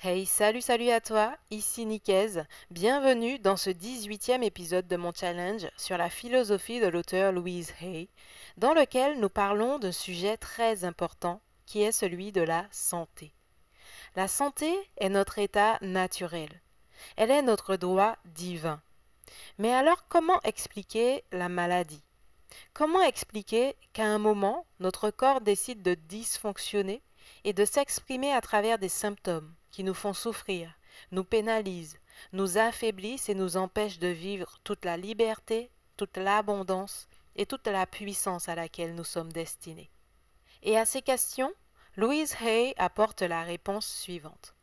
Hey, salut à toi, ici Nicaise. Bienvenue dans ce 18e épisode de mon challenge sur la philosophie de l'auteur Louise Hay, dans lequel nous parlons d'un sujet très important qui est celui de la santé. La santé est notre état naturel. Elle est notre droit divin. Mais alors comment expliquer la maladie? Comment expliquer qu'à un moment, notre corps décide de dysfonctionner et de s'exprimer à travers des symptômes qui nous font souffrir, nous pénalisent, nous affaiblissent et nous empêchent de vivre toute la liberté, toute l'abondance et toute la puissance à laquelle nous sommes destinés? Et à ces questions, Louise Hay apporte la réponse suivante.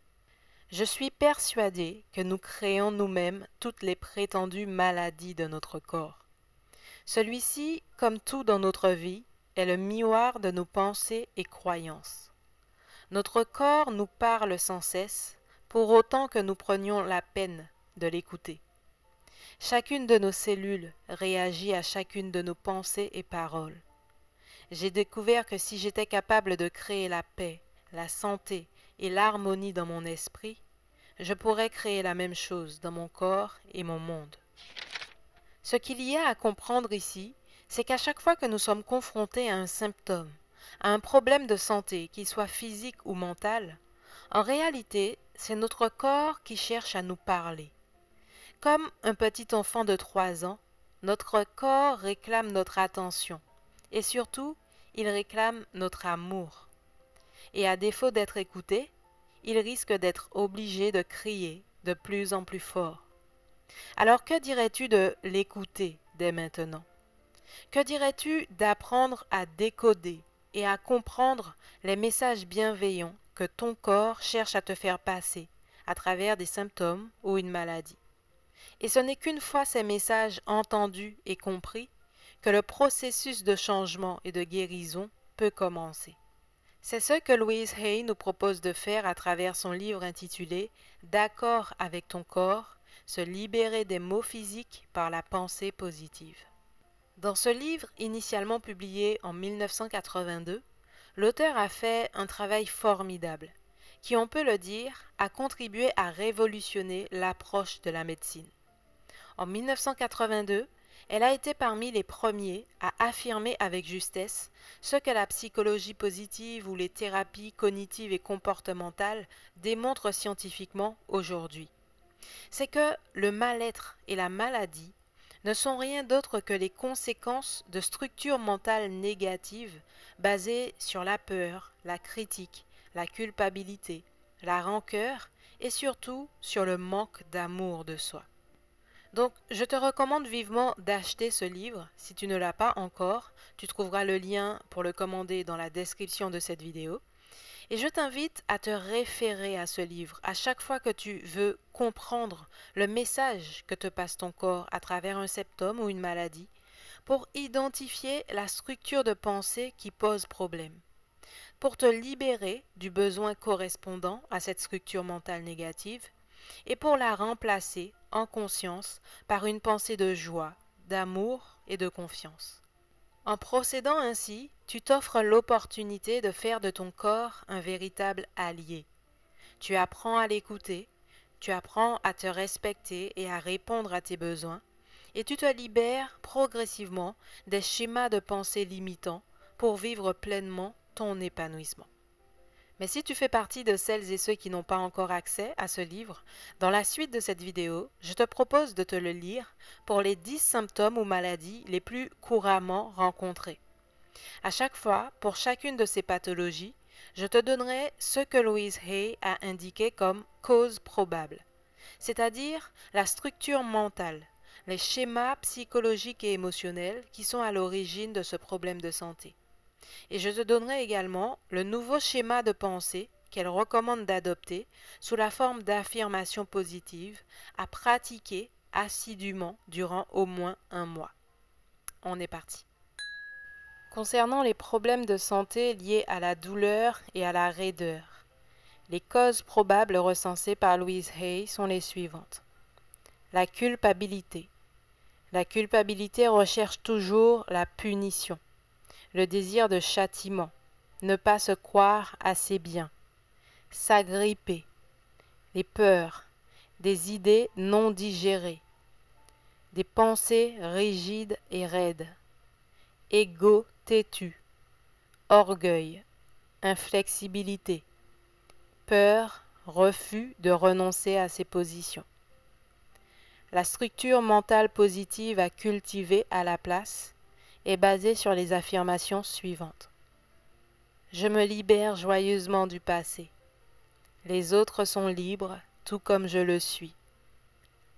Je suis persuadée que nous créons nous-mêmes toutes les prétendues maladies de notre corps. Celui-ci, comme tout dans notre vie, est le miroir de nos pensées et croyances. Notre corps nous parle sans cesse, pour autant que nous prenions la peine de l'écouter. Chacune de nos cellules réagit à chacune de nos pensées et paroles. J'ai découvert que si j'étais capable de créer la paix, la santé et l'harmonie dans mon esprit, je pourrais créer la même chose dans mon corps et mon monde. Ce qu'il y a à comprendre ici, c'est qu'à chaque fois que nous sommes confrontés à un symptôme, à un problème de santé, qu'il soit physique ou mental, en réalité, c'est notre corps qui cherche à nous parler. Comme un petit enfant de 3 ans, notre corps réclame notre attention et surtout, il réclame notre amour. Et à défaut d'être écouté, il risque d'être obligé de crier de plus en plus fort. Alors que dirais-tu de l'écouter dès maintenant? Que dirais-tu d'apprendre à décoder et à comprendre les messages bienveillants que ton corps cherche à te faire passer à travers des symptômes ou une maladie? Et ce n'est qu'une fois ces messages entendus et compris que le processus de changement et de guérison peut commencer. C'est ce que Louise Hay nous propose de faire à travers son livre intitulé « D'accord avec ton corps, se libérer des maux physiques par la pensée positive ». Dans ce livre, initialement publié en 1982, l'auteur a fait un travail formidable, qui, on peut le dire, a contribué à révolutionner l'approche de la médecine. En 1982, elle a été parmi les premiers à affirmer avec justesse ce que la psychologie positive ou les thérapies cognitives et comportementales démontrent scientifiquement aujourd'hui. C'est que le mal-être et la maladie ne sont rien d'autre que les conséquences de structures mentales négatives basées sur la peur, la critique, la culpabilité, la rancœur et surtout sur le manque d'amour de soi. Donc, je te recommande vivement d'acheter ce livre. Si tu ne l'as pas encore, tu trouveras le lien pour le commander dans la description de cette vidéo. Et je t'invite à te référer à ce livre à chaque fois que tu veux comprendre le message que te passe ton corps à travers un symptôme ou une maladie, pour identifier la structure de pensée qui pose problème, pour te libérer du besoin correspondant à cette structure mentale négative, et pour la remplacer en conscience par une pensée de joie, d'amour et de confiance. En procédant ainsi, tu t'offres l'opportunité de faire de ton corps un véritable allié. Tu apprends à l'écouter, tu apprends à te respecter et à répondre à tes besoins, et tu te libères progressivement des schémas de pensée limitants pour vivre pleinement ton épanouissement. Mais si tu fais partie de celles et ceux qui n'ont pas encore accès à ce livre, dans la suite de cette vidéo, je te propose de te le lire pour les 10 symptômes ou maladies les plus couramment rencontrés. À chaque fois, pour chacune de ces pathologies, je te donnerai ce que Louise Hay a indiqué comme cause probable, c'est-à-dire la structure mentale, les schémas psychologiques et émotionnels qui sont à l'origine de ce problème de santé. Et je te donnerai également le nouveau schéma de pensée qu'elle recommande d'adopter sous la forme d'affirmations positives à pratiquer assidûment durant au moins un mois. On est parti. Concernant les problèmes de santé liés à la douleur et à la raideur, les causes probables recensées par Louise Hay sont les suivantes. La culpabilité. La culpabilité recherche toujours la punition, le désir de châtiment, ne pas se croire assez bien, s'agripper, les peurs, des idées non digérées, des pensées rigides et raides, ego têtu, orgueil, inflexibilité, peur, refus de renoncer à ses positions. La structure mentale positive à cultiver à la place est basée sur les affirmations suivantes. Je me libère joyeusement du passé. Les autres sont libres, tout comme je le suis.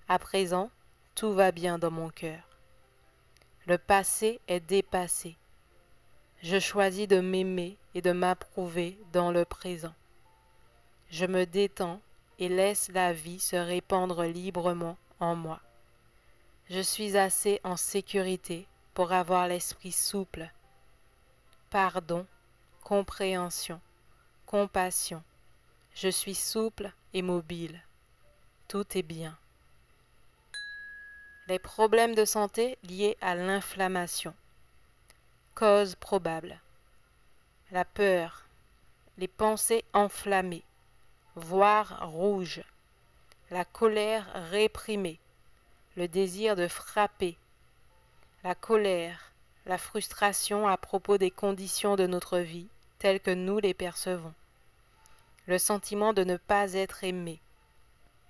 À présent, tout va bien dans mon cœur. Le passé est dépassé. Je choisis de m'aimer et de m'approuver dans le présent. Je me détends et laisse la vie se répandre librement en moi. Je suis assez en sécurité pour avoir l'esprit souple. Pardon, compréhension, compassion. Je suis souple et mobile. Tout est bien. Les problèmes de santé liés à l'inflammation. Cause probable. La peur, les pensées enflammées, voire rouges, la colère réprimée, le désir de frapper, la colère, la frustration à propos des conditions de notre vie telles que nous les percevons, le sentiment de ne pas être aimé,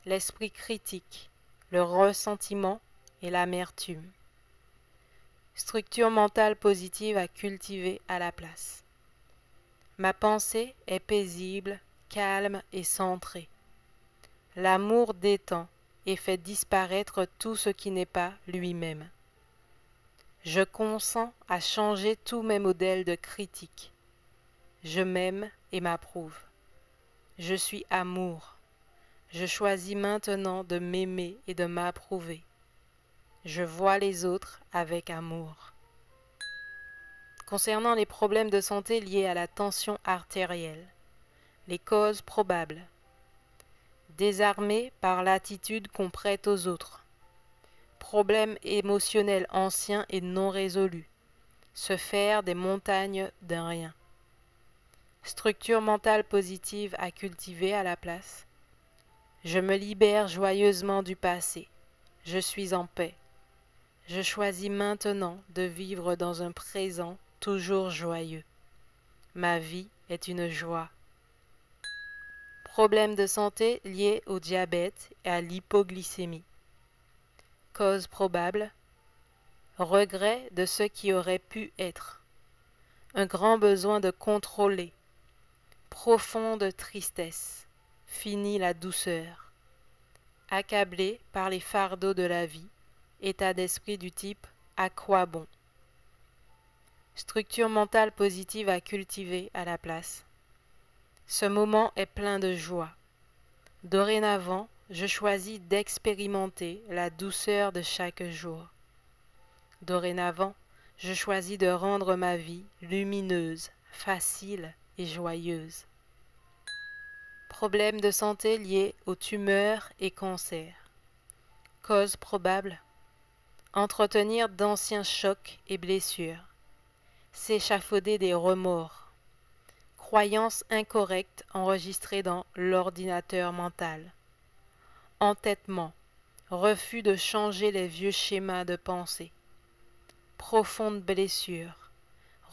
l'esprit critique, le ressentiment et l'amertume. Structure mentale positive à cultiver à la place. Ma pensée est paisible, calme et centrée. L'amour détend et fait disparaître tout ce qui n'est pas lui-même. Je consens à changer tous mes modèles de critique. Je m'aime et m'approuve. Je suis amour. Je choisis maintenant de m'aimer et de m'approuver. Je vois les autres avec amour. Concernant les problèmes de santé liés à la tension artérielle, les causes probables. Désarmé par l'attitude qu'on prête aux autres. Problèmes émotionnels anciens et non résolus. Se faire des montagnes d'un rien. Structure mentale positive à cultiver à la place. Je me libère joyeusement du passé. Je suis en paix. Je choisis maintenant de vivre dans un présent toujours joyeux. Ma vie est une joie. Problèmes de santé liés au diabète et à l'hypoglycémie. Cause probable. Regret de ce qui aurait pu être. Un grand besoin de contrôler. Profonde tristesse. Fini la douceur. Accablé par les fardeaux de la vie. État d'esprit du type à quoi bon. Structure mentale positive à cultiver à la place. Ce moment est plein de joie. Dorénavant, je choisis d'expérimenter la douceur de chaque jour. Dorénavant, je choisis de rendre ma vie lumineuse, facile et joyeuse. Problèmes de santé liés aux tumeurs et cancers. Cause probable. Entretenir d'anciens chocs et blessures. S'échafauder des remords. Croyances incorrectes enregistrées dans l'ordinateur mental. Entêtement. Refus de changer les vieux schémas de pensée. Profonde blessure.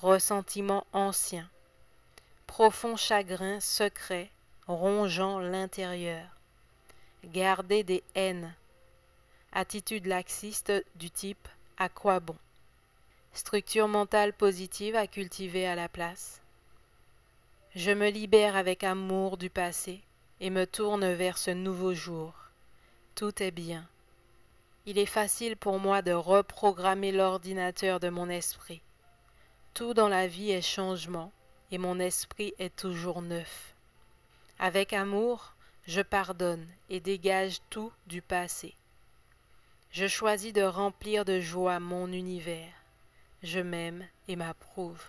Ressentiment ancien. Profond chagrin secret rongeant l'intérieur. Garder des haines. Attitude laxiste du type à quoi bon. Structure mentale positive à cultiver à la place. Je me libère avec amour du passé et me tourne vers ce nouveau jour. Tout est bien. Il est facile pour moi de reprogrammer l'ordinateur de mon esprit. Tout dans la vie est changement et mon esprit est toujours neuf. Avec amour, je pardonne et dégage tout du passé. Je choisis de remplir de joie mon univers. Je m'aime et m'approuve.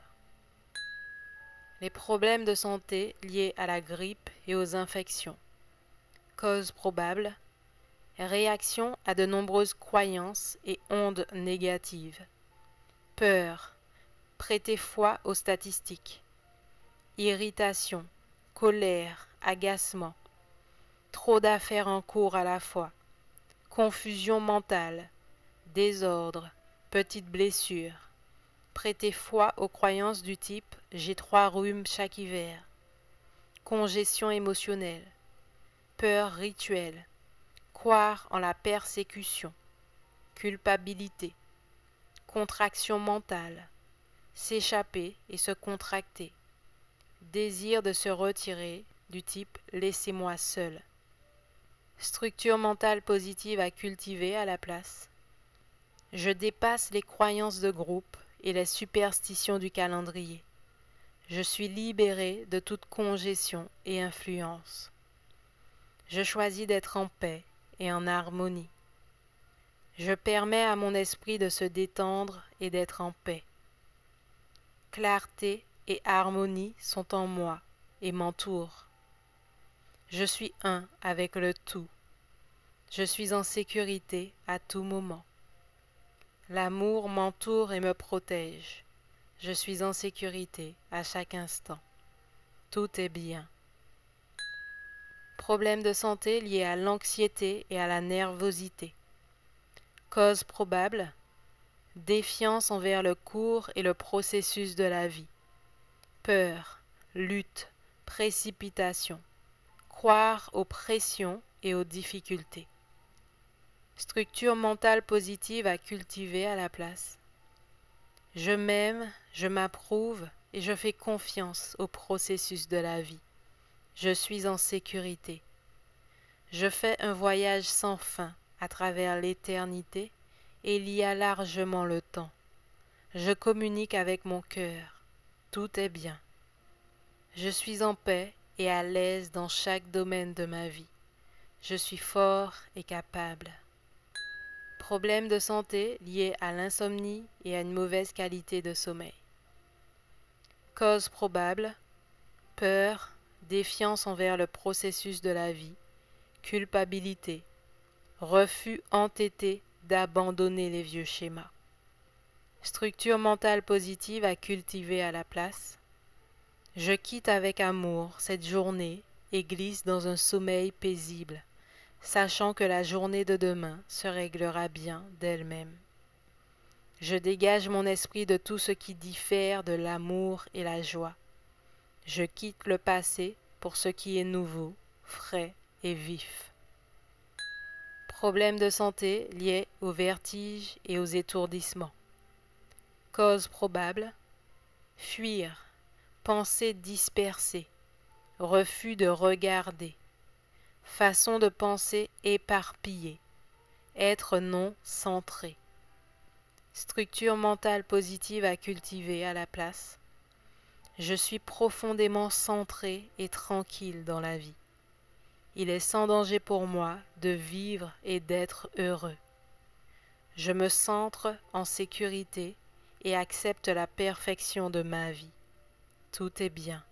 Les problèmes de santé liés à la grippe et aux infections. Cause probable. Réaction à de nombreuses croyances et ondes négatives. Peur. Prêter foi aux statistiques. Irritation, colère, agacement. trop d'affaires en cours à la fois, confusion mentale, désordre, petites blessures. Prêter foi aux croyances du type j'ai 3 rhumes chaque hiver, congestion émotionnelle, peur rituelle, croire en la persécution, culpabilité, contraction mentale, s'échapper et se contracter, désir de se retirer du type laissez-moi seul, structure mentale positive à cultiver à la place. Je dépasse les croyances de groupe et les superstitions du calendrier. Je suis libéré de toute congestion et influence. Je choisis d'être en paix et en harmonie. Je permets à mon esprit de se détendre et d'être en paix. Clarté et harmonie sont en moi et m'entourent. Je suis un avec le tout. Je suis en sécurité à tout moment. L'amour m'entoure et me protège. Je suis en sécurité à chaque instant. Tout est bien. Problèmes de santé liés à l'anxiété et à la nervosité. Cause probable, défiance envers le cours et le processus de la vie. Peur, lutte, précipitation. Croire aux pressions et aux difficultés. Structure mentale positive à cultiver à la place. Je m'aime, je m'approuve et je fais confiance au processus de la vie. Je suis en sécurité. Je fais un voyage sans fin à travers l'éternité et il y a largement le temps. Je communique avec mon cœur. Tout est bien. Je suis en paix et à l'aise dans chaque domaine de ma vie. Je suis fort et capable. Problèmes de santé liés à l'insomnie et à une mauvaise qualité de sommeil. Cause probable, peur, défiance envers le processus de la vie, culpabilité, refus entêté d'abandonner les vieux schémas. Structure mentale positive à cultiver à la place. Je quitte avec amour cette journée et glisse dans un sommeil paisible, sachant que la journée de demain se réglera bien d'elle-même. Je dégage mon esprit de tout ce qui diffère de l'amour et la joie. Je quitte le passé pour ce qui est nouveau, frais et vif. Problèmes de santé liés aux vertiges et aux étourdissements. Cause probable, fuir, pensée dispersée, refus de regarder, façon de penser éparpillée, être non centré. Structure mentale positive à cultiver à la place. Je suis profondément centré et tranquille dans la vie. Il est sans danger pour moi de vivre et d'être heureux. Je me centre en sécurité et accepte la perfection de ma vie. Tout est bien.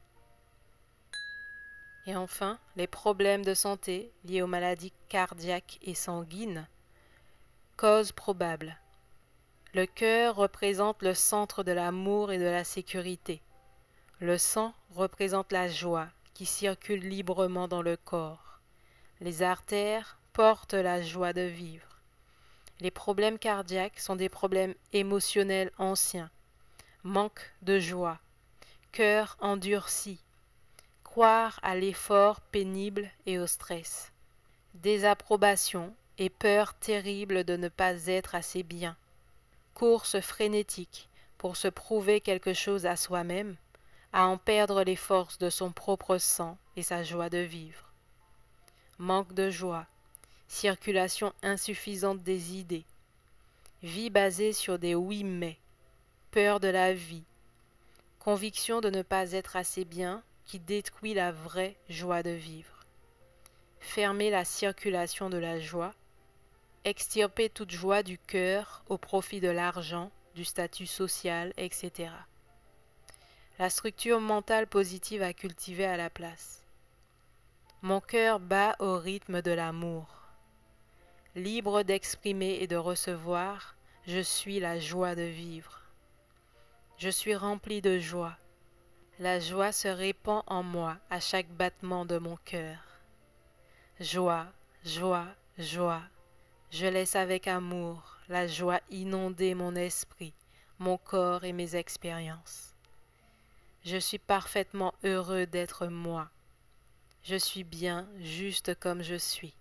Et enfin, les problèmes de santé liés aux maladies cardiaques et sanguines. Cause probable. Le cœur représente le centre de l'amour et de la sécurité. Le sang représente la joie qui circule librement dans le corps. Les artères portent la joie de vivre. Les problèmes cardiaques sont des problèmes émotionnels anciens. Manque de joie, cœur endurci, croire à l'effort pénible et au stress, désapprobation et peur terrible de ne pas être assez bien, course frénétique pour se prouver quelque chose à soi-même, à en perdre les forces de son propre sang et sa joie de vivre. Manque de joie, circulation insuffisante des idées, vie basée sur des oui mais, peur de la vie, conviction de ne pas être assez bien qui détruit la vraie joie de vivre. Fermer la circulation de la joie, extirper toute joie du cœur au profit de l'argent, du statut social, etc. La structure mentale positive à cultiver à la place. Mon cœur bat au rythme de l'amour. Libre d'exprimer et de recevoir, je suis la joie de vivre. Je suis rempli de joie. La joie se répand en moi à chaque battement de mon cœur. Joie, joie, joie. Je laisse avec amour la joie inonder mon esprit, mon corps et mes expériences. Je suis parfaitement heureux d'être moi. Je suis bien juste comme je suis.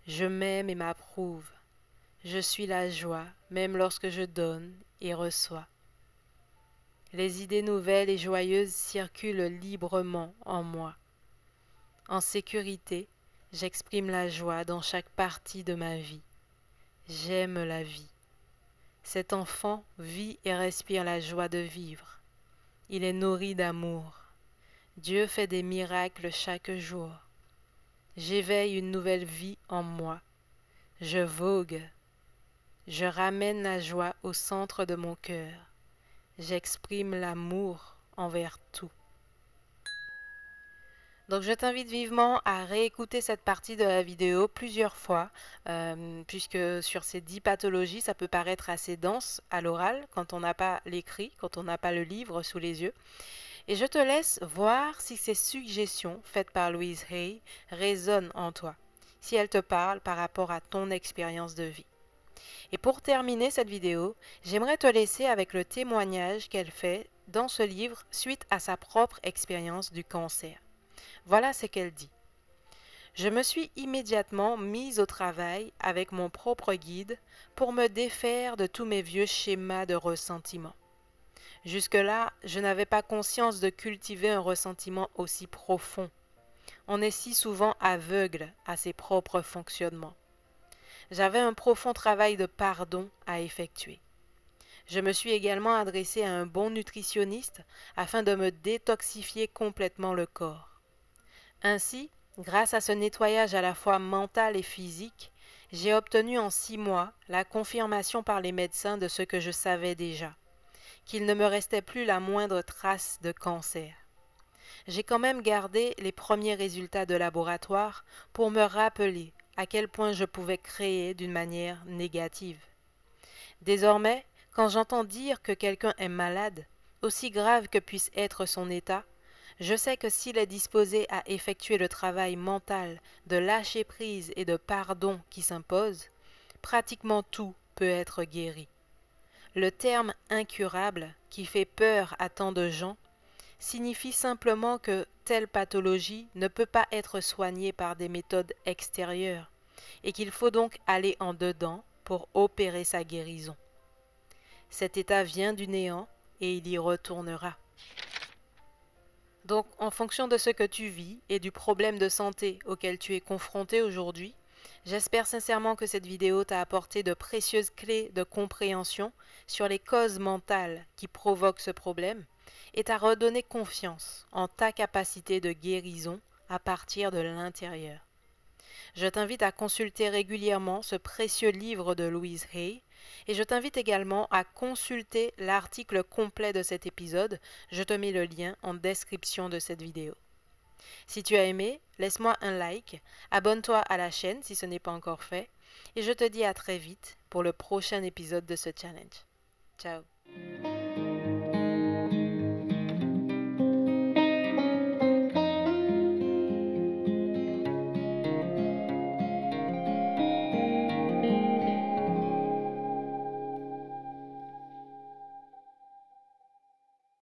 Je m'aime et m'approuve. Je suis la joie, même lorsque je donne et reçois. Les idées nouvelles et joyeuses circulent librement en moi. En sécurité, j'exprime la joie dans chaque partie de ma vie. J'aime la vie. Cet enfant vit et respire la joie de vivre. Il est nourri d'amour. Dieu fait des miracles chaque jour. J'éveille une nouvelle vie en moi. Je vogue. Je ramène la joie au centre de mon cœur. J'exprime l'amour envers tout. Donc je t'invite vivement à réécouter cette partie de la vidéo plusieurs fois, puisque sur ces 10 pathologies, ça peut paraître assez dense à l'oral quand on n'a pas l'écrit, quand on n'a pas le livre sous les yeux. Et je te laisse voir si ces suggestions faites par Louise Hay résonnent en toi, si elles te parlent par rapport à ton expérience de vie. Et pour terminer cette vidéo, j'aimerais te laisser avec le témoignage qu'elle fait dans ce livre suite à sa propre expérience du cancer. Voilà ce qu'elle dit. Je me suis immédiatement mise au travail avec mon propre guide pour me défaire de tous mes vieux schémas de ressentiment. Jusque-là, je n'avais pas conscience de cultiver un ressentiment aussi profond. On est si souvent aveugle à ses propres fonctionnements. J'avais un profond travail de pardon à effectuer. Je me suis également adressée à un bon nutritionniste afin de me détoxifier complètement le corps. Ainsi, grâce à ce nettoyage à la fois mental et physique, j'ai obtenu en 6 mois la confirmation par les médecins de ce que je savais déjà, qu'il ne me restait plus la moindre trace de cancer. J'ai quand même gardé les premiers résultats de laboratoire pour me rappeler à quel point je pouvais créer d'une manière négative. Désormais, quand j'entends dire que quelqu'un est malade, aussi grave que puisse être son état, je sais que s'il est disposé à effectuer le travail mental de lâcher prise et de pardon qui s'impose, pratiquement tout peut être guéri. Le terme incurable, qui fait peur à tant de gens, signifie simplement que telle pathologie ne peut pas être soignée par des méthodes extérieures et qu'il faut donc aller en dedans pour opérer sa guérison. Cet état vient du néant et il y retournera. Donc, en fonction de ce que tu vis et du problème de santé auquel tu es confronté aujourd'hui, j'espère sincèrement que cette vidéo t'a apporté de précieuses clés de compréhension sur les causes mentales qui provoquent ce problème et t'a redonné confiance en ta capacité de guérison à partir de l'intérieur. Je t'invite à consulter régulièrement ce précieux livre de Louise Hay et je t'invite également à consulter l'article complet de cet épisode. Je te mets le lien en description de cette vidéo. Si tu as aimé, laisse-moi un like, abonne-toi à la chaîne si ce n'est pas encore fait et je te dis à très vite pour le prochain épisode de ce challenge. Ciao!